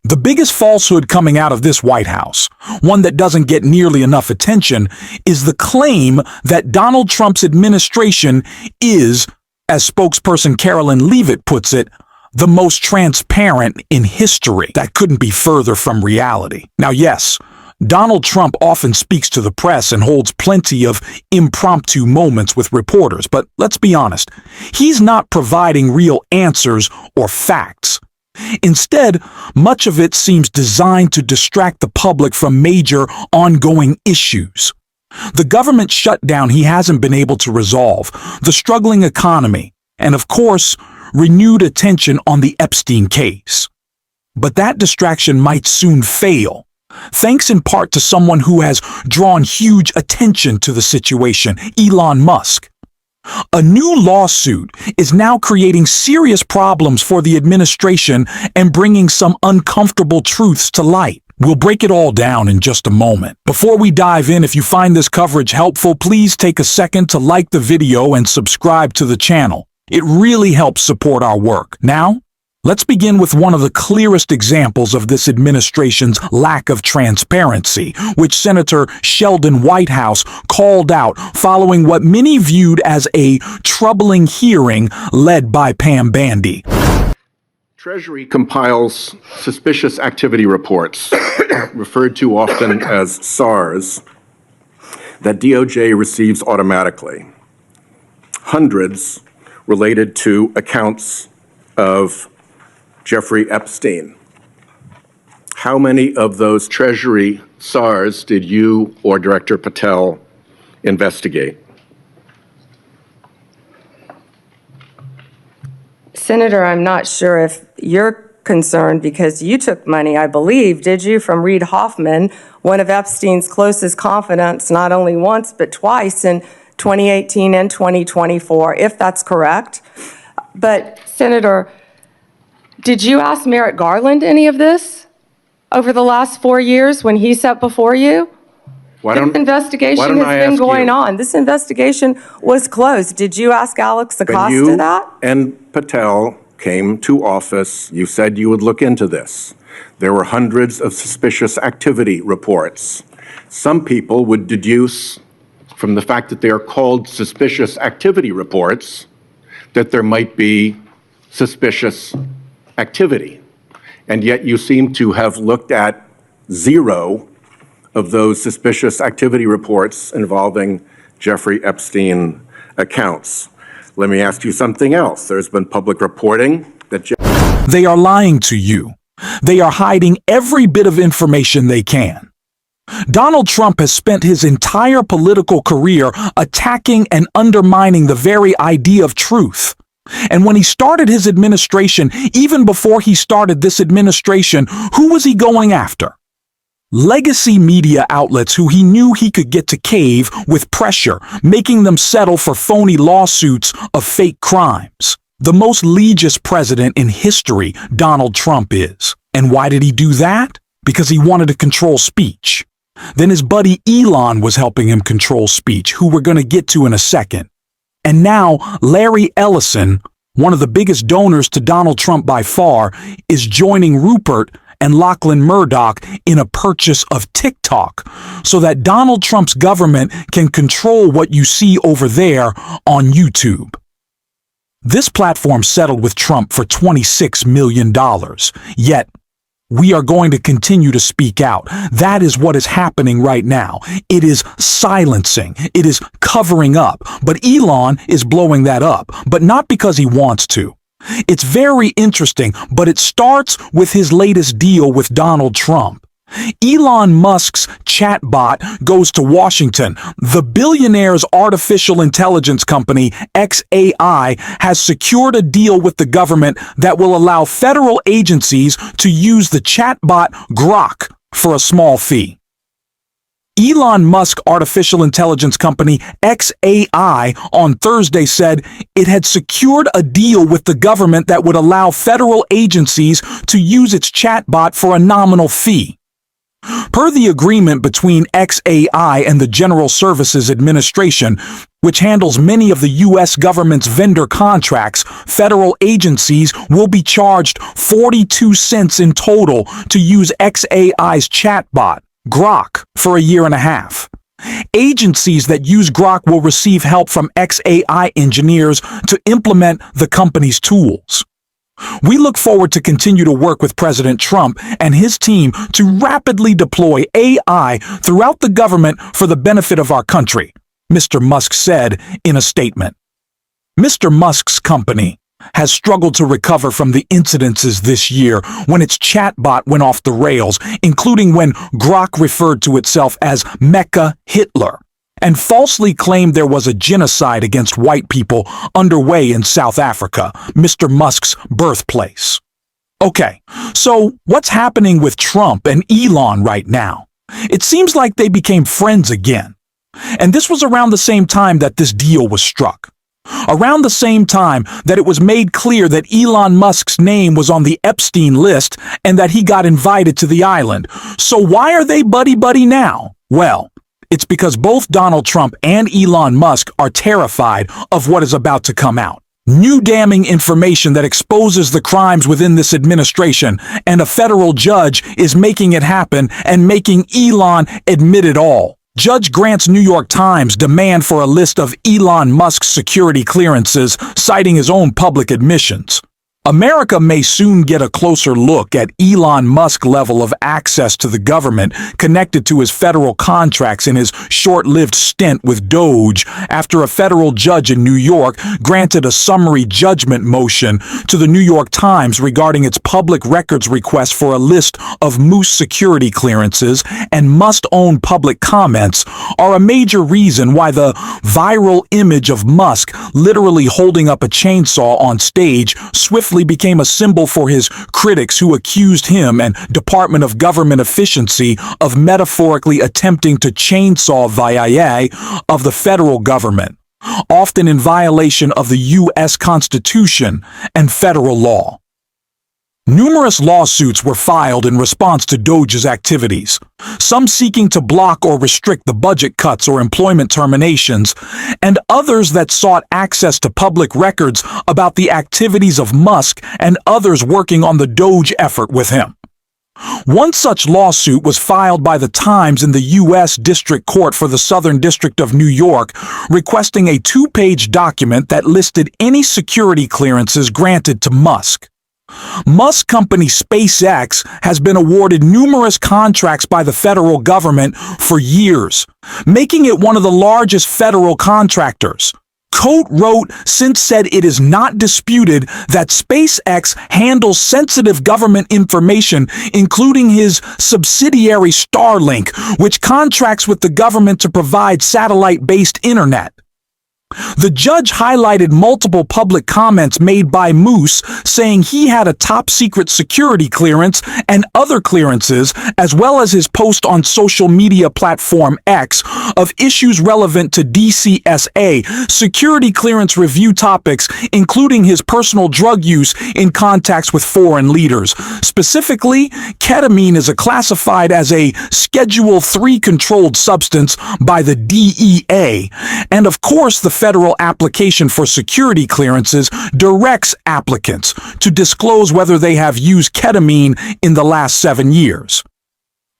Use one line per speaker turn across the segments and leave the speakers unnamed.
The biggest falsehood coming out of this White House, one that doesn't get nearly enough attention, is the claim that Donald Trump's administration is, as spokesperson Carolyn Leavitt puts it, the most transparent in history. That couldn't be further from reality. Now, yes, Donald Trump often speaks to the press and holds plenty of impromptu moments with reporters, but let's be honest, he's not providing real answers or facts. Instead, much of it seems designed to distract the public from major ongoing issues. The government shutdown he hasn't been able to resolve, the struggling economy, and of course, renewed attention on the Epstein case. But that distraction might soon fail, thanks in part to someone who has drawn huge attention to the situation, Elon Musk. A new lawsuit is now creating serious problems for the administration and bringing some uncomfortable truths to light. We'll break it all down in just a moment. Before we dive in, if you find this coverage helpful, please take a second to like the video and subscribe to the channel. It really helps support our work. Now, let's begin with one of the clearest examples of this administration's lack of transparency, which Senator Sheldon Whitehouse called out following what many viewed as a troubling hearing led by Pam Bandy.
Treasury compiles suspicious activity reports, referred to often as SARs, that DOJ receives automatically. Hundreds related to accounts of Jeffrey Epstein. How many of those Treasury SARs did you or Director Patel investigate?
Senator, I'm not sure if you're concerned because you took money, I believe, did you, from Reid Hoffman, one of Epstein's closest confidants, not only once but twice in 2018 and 2024, if that's correct. But, Senator, did you ask Merrick Garland any of this over the last 4 years when he sat before you? This investigation has been going on. This investigation was closed. Did you ask Alex Acosta that?
And Patel came to office, you said you would look into this. There were hundreds of suspicious activity reports. Some people would deduce from the fact that they are called suspicious activity reports that there might be suspicious activity. And yet you seem to have looked at 0 of those suspicious activity reports involving Jeffrey Epstein accounts. Let me ask you something else. There's been public reporting that
they are lying to you. They are hiding every bit of information they can. Donald Trump has spent his entire political career attacking and undermining the very idea of truth. And when he started his administration, even before he started this administration, who was he going after? Legacy media outlets who he knew he could get to cave with pressure, making them settle for phony lawsuits of fake crimes. The most egregious president in history, Donald Trump is. And why did he do that? Because he wanted to control speech. Then his buddy Elon was helping him control speech, who we're going to get to in a second. And now Larry Ellison, one of the biggest donors to Donald Trump by far, is joining Rupert and Lachlan Murdoch in a purchase of TikTok so that Donald Trump's government can control what you see over there on YouTube. This platform settled with Trump for $26 million, yet we are going to continue to speak out. That is what is happening right now. It is silencing. It is covering up. But Elon is blowing that up, but not because he wants to. It's very interesting, but it starts with his latest deal with Donald Trump. Elon Musk's chatbot goes to Washington. The billionaire's artificial intelligence company, xAI, has secured a deal with the government that will allow federal agencies to use the chatbot Grok for a small fee. Elon Musk artificial intelligence company xAI on Thursday said it had secured a deal with the government that would allow federal agencies to use its chatbot for a nominal fee. Per the agreement between XAI and the General Services Administration, which handles many of the U.S. government's vendor contracts, federal agencies will be charged 42 cents in total to use XAI's chatbot, Grok, for a year and a half. Agencies that use Grok will receive help from XAI engineers to implement the company's tools. We look forward to continue to work with President Trump and his team to rapidly deploy AI throughout the government for the benefit of our country, Mr. Musk said in a statement. Mr. Musk's company has struggled to recover from the incidences this year when its chatbot went off the rails, including when Grok referred to itself as Mecha Hitler and falsely claimed there was a genocide against white people underway in South Africa, Mr. Musk's birthplace. Okay, so what's happening with Trump and Elon right now? It seems like they became friends again. And this was around the same time that this deal was struck. Around the same time that it was made clear that Elon Musk's name was on the Epstein list and that he got invited to the island. So why are they buddy-buddy now? Well, it's because both Donald Trump and Elon Musk are terrified of what is about to come out. New damning information that exposes the crimes within this administration, and a federal judge is making it happen and making Elon admit it all. Judge grants New York Times demand for a list of Elon Musk's security clearances, citing his own public admissions. America may soon get a closer look at Elon Musk's level of access to the government connected to his federal contracts in his short-lived stint with Doge after a federal judge in New York granted a summary judgment motion to the New York Times regarding its public records request for a list of Moose security clearances, and must-own public comments are a major reason why the viral image of Musk literally holding up a chainsaw on stage swiftly became a symbol for his critics who accused him and Department of Government Efficiency of metaphorically attempting to chainsaw via of the federal government, often in violation of the U.S. Constitution and federal law. Numerous lawsuits were filed in response to Doge's activities, some seeking to block or restrict the budget cuts or employment terminations, and others that sought access to public records about the activities of Musk and others working on the Doge effort with him. One such lawsuit was filed by the Times in the U.S. District Court for the Southern District of New York, requesting a 2-page document that listed any security clearances granted to Musk. Musk company SpaceX has been awarded numerous contracts by the federal government for years, making it one of the largest federal contractors. Cote wrote, since said it is not disputed that SpaceX handles sensitive government information, including his subsidiary Starlink, which contracts with the government to provide satellite-based internet. The judge highlighted multiple public comments made by Moose saying he had a top-secret security clearance and other clearances, as well as his post on social media platform X of issues relevant to DCSA security clearance review topics, including his personal drug use in contacts with foreign leaders. Specifically, ketamine is classified as a Schedule III controlled substance by the DEA, and of course the federal application for security clearances directs applicants to disclose whether they have used ketamine in the last 7 years.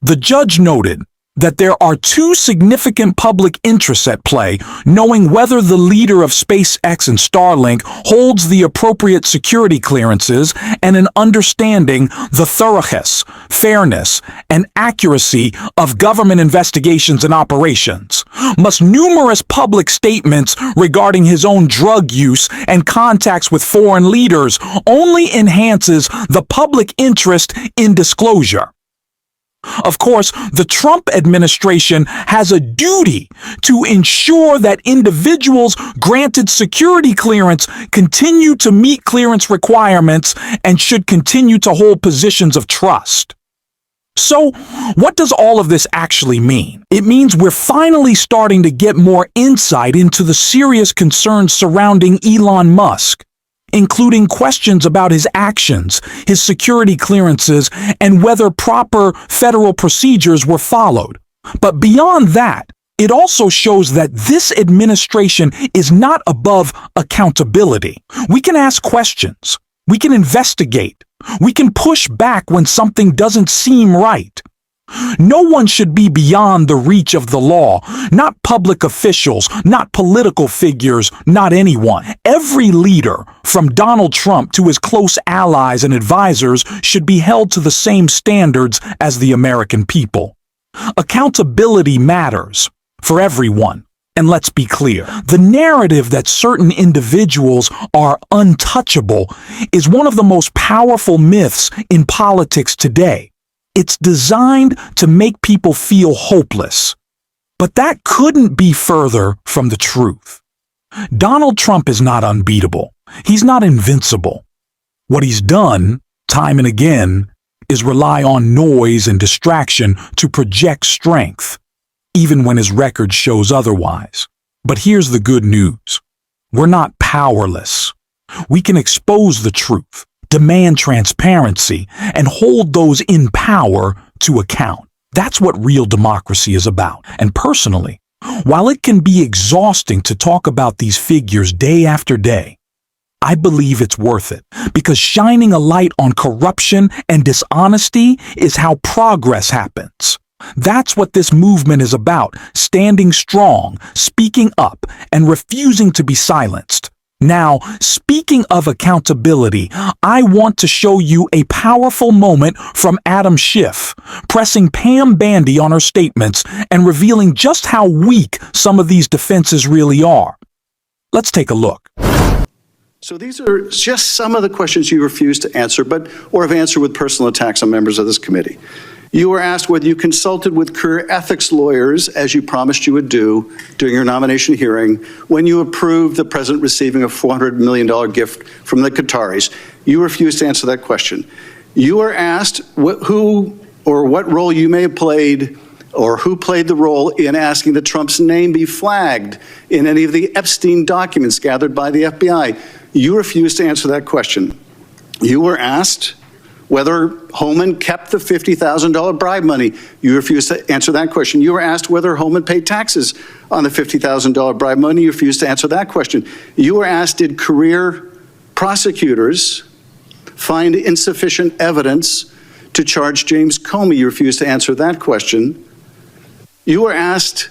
The judge noted that there are two significant public interests at play, knowing whether the leader of SpaceX and Starlink holds the appropriate security clearances and an understanding the thoroughness, fairness, and accuracy of government investigations and operations. Must numerous public statements regarding his own drug use and contacts with foreign leaders only enhances the public interest in disclosure. Of course, the Trump administration has a duty to ensure that individuals granted security clearance continue to meet clearance requirements and should continue to hold positions of trust. So, what does all of this actually mean? It means we're finally starting to get more insight into the serious concerns surrounding Elon Musk. including questions about his actions, his security clearances, and whether proper federal procedures were followed. But beyond that, it also shows that this administration is not above accountability. We can ask questions. We can investigate. We can push back when something doesn't seem right. No one should be beyond the reach of the law, not public officials, not political figures, not anyone. Every leader, from Donald Trump to his close allies and advisors, should be held to the same standards as the American people. Accountability matters for everyone. And let's be clear, the narrative that certain individuals are untouchable is one of the most powerful myths in politics today. It's designed to make people feel hopeless. But that couldn't be further from the truth. Donald Trump is not unbeatable. He's not invincible. What he's done, time and again, is rely on noise and distraction to project strength, even when his record shows otherwise. But here's the good news. We're not powerless. We can expose the truth, demand transparency, and hold those in power to account. That's what real democracy is about. And personally, while it can be exhausting to talk about these figures day after day, I believe it's worth it, because shining a light on corruption and dishonesty is how progress happens. That's what this movement is about, standing strong, speaking up, and refusing to be silenced. Now, speaking of accountability, I want to show you a powerful moment from Adam Schiff, pressing Pam Bandy on her statements and revealing just how weak some of these defenses really are. Let's take a look.
So these are just some of the questions you refused to answer, or have answered with personal attacks on members of this committee. You were asked whether you consulted with career ethics lawyers, as you promised you would do during your nomination hearing, when you approved the president receiving a $400 million gift from the Qataris. You refused to answer that question. You were asked who or what role you may have played, or who played the role in asking that Trump's name be flagged in any of the Epstein documents gathered by the FBI. You refused to answer that question. You were asked whether Holman kept the $50,000 bribe money. You refused to answer that question. You were asked whether Holman paid taxes on the $50,000 bribe money. You refused to answer that question. You were asked, did career prosecutors find insufficient evidence to charge James Comey? You refused to answer that question. You were asked,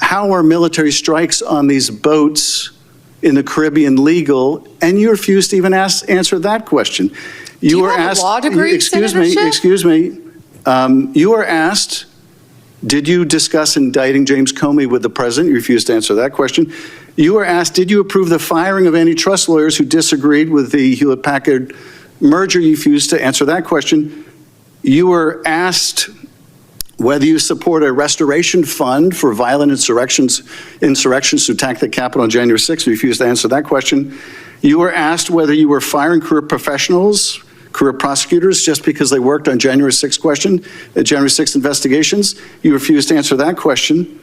how are military strikes on these boats in the Caribbean legal? And you refused to even answer that question. You were asked,
law degree,
excuse me. You were asked, did you discuss indicting James Comey with the president? You refused to answer that question. You were asked, did you approve the firing of antitrust lawyers who disagreed with the Hewlett-Packard merger? You refused to answer that question. You were asked whether you support a restoration fund for violent insurrections to attack the Capitol on January 6th. You refused to answer that question. You were asked whether you were firing career professionals, career prosecutors, just because they worked on January 6th January 6th investigations. You refused to answer that question.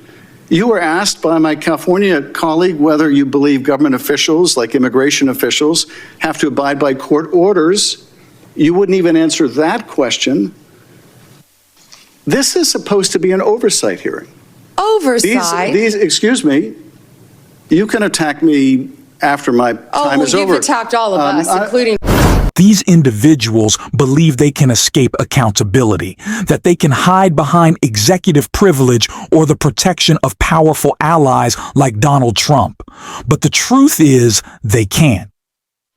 You were asked by my California colleague whether you believe government officials, like immigration officials, have to abide by court orders. You wouldn't even answer that question. This is supposed to be an oversight hearing.
Oversight?
Excuse me, you can attack me after my time is over.
You've attacked all of us, including...
These individuals believe they can escape accountability, that they can hide behind executive privilege or the protection of powerful allies like Donald Trump. But the truth is, they can't.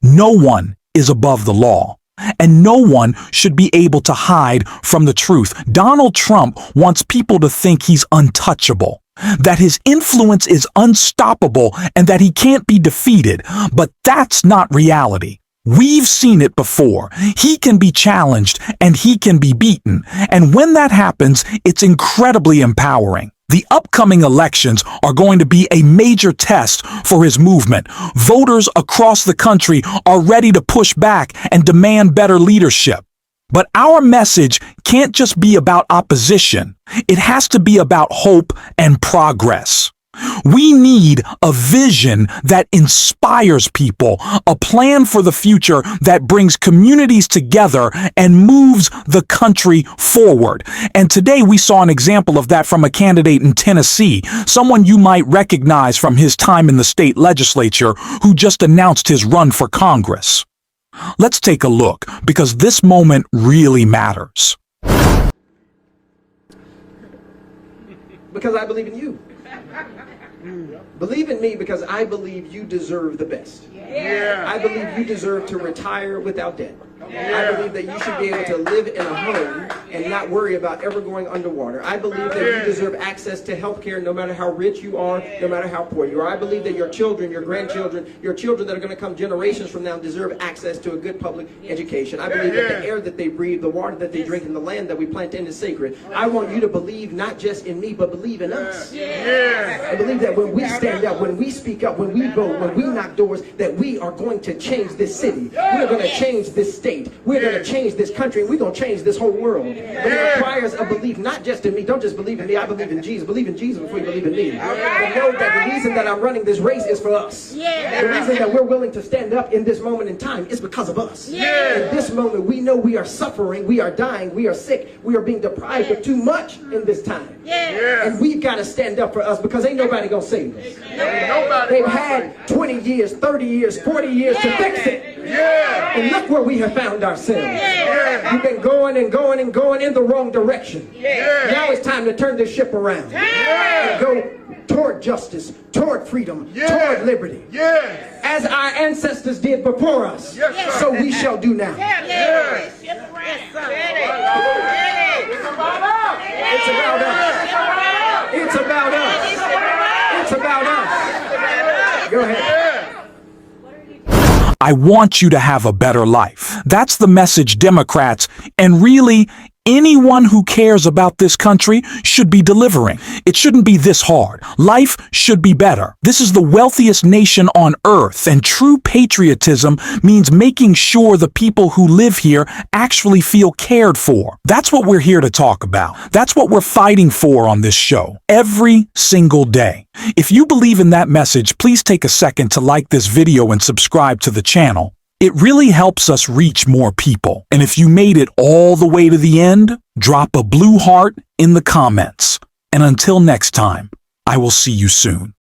No one is above the law, and no one should be able to hide from the truth. Donald Trump wants people to think he's untouchable, that his influence is unstoppable, and that he can't be defeated. But that's not reality. We've seen it before. He can be challenged and he can be beaten. And when that happens, it's incredibly empowering. The upcoming elections are going to be a major test for his movement. Voters across the country are ready to push back and demand better leadership. But our message can't just be about opposition. It has to be about hope and progress. We need a vision that inspires people, a plan for the future that brings communities together and moves the country forward. And today we saw an example of that from a candidate in Tennessee, someone you might recognize from his time in the state legislature who just announced his run for Congress. Let's take a look, because this moment really matters.
Because I believe in you. Believe in me because I believe you deserve the best. I believe you deserve to retire without debt. I believe that you should be able to live in a home and not worry about ever going underwater. I believe that you deserve access to health care no matter how rich you are, no matter how poor you are. I believe that your children, your grandchildren, your children that are going to come generations from now deserve access to a good public education. I believe that the air that they breathe, the water that they drink, and the land that we plant in is sacred. I want you to believe not just in me, but believe in us. I believe that when we stand up, when we speak up, when we vote, when we knock doors, that we are going to change this city. We're going to change this state. We're going to change this country, and we're going to change this whole world. But it requires a belief, not just in me. Don't just believe in me. I believe in Jesus. Believe in Jesus before you believe in me. But know that the reason that I'm running this race is for us. The reason that we're willing to stand up in this moment in time is because of us. In this moment, we know we are suffering, we are dying, we are sick, we are being deprived of too much in this time. And we've got to stand up for us because ain't nobody going to save us. They've had 20 years, 30 years, 40 years to fix it. And look where we have found ourselves. We've been going and going and going in the wrong direction. Now it's time to turn this ship around and go toward justice, toward freedom, toward liberty. As our ancestors did before us, so we shall do now. It's about us. It's about us. It's about us. Go ahead.
I want you to have a better life. That's the message Democrats, and really anyone who cares about this country, should be delivering. It shouldn't be this hard. Life should be better. This is the wealthiest nation on earth, and true patriotism means making sure the people who live here actually feel cared for. That's what we're here to talk about. That's what we're fighting for on this show, every single day. If you believe in that message, please take a second to like this video and subscribe to the channel. It really helps us reach more people. And if you made it all the way to the end, drop a blue heart in the comments. And until next time, I will see you soon.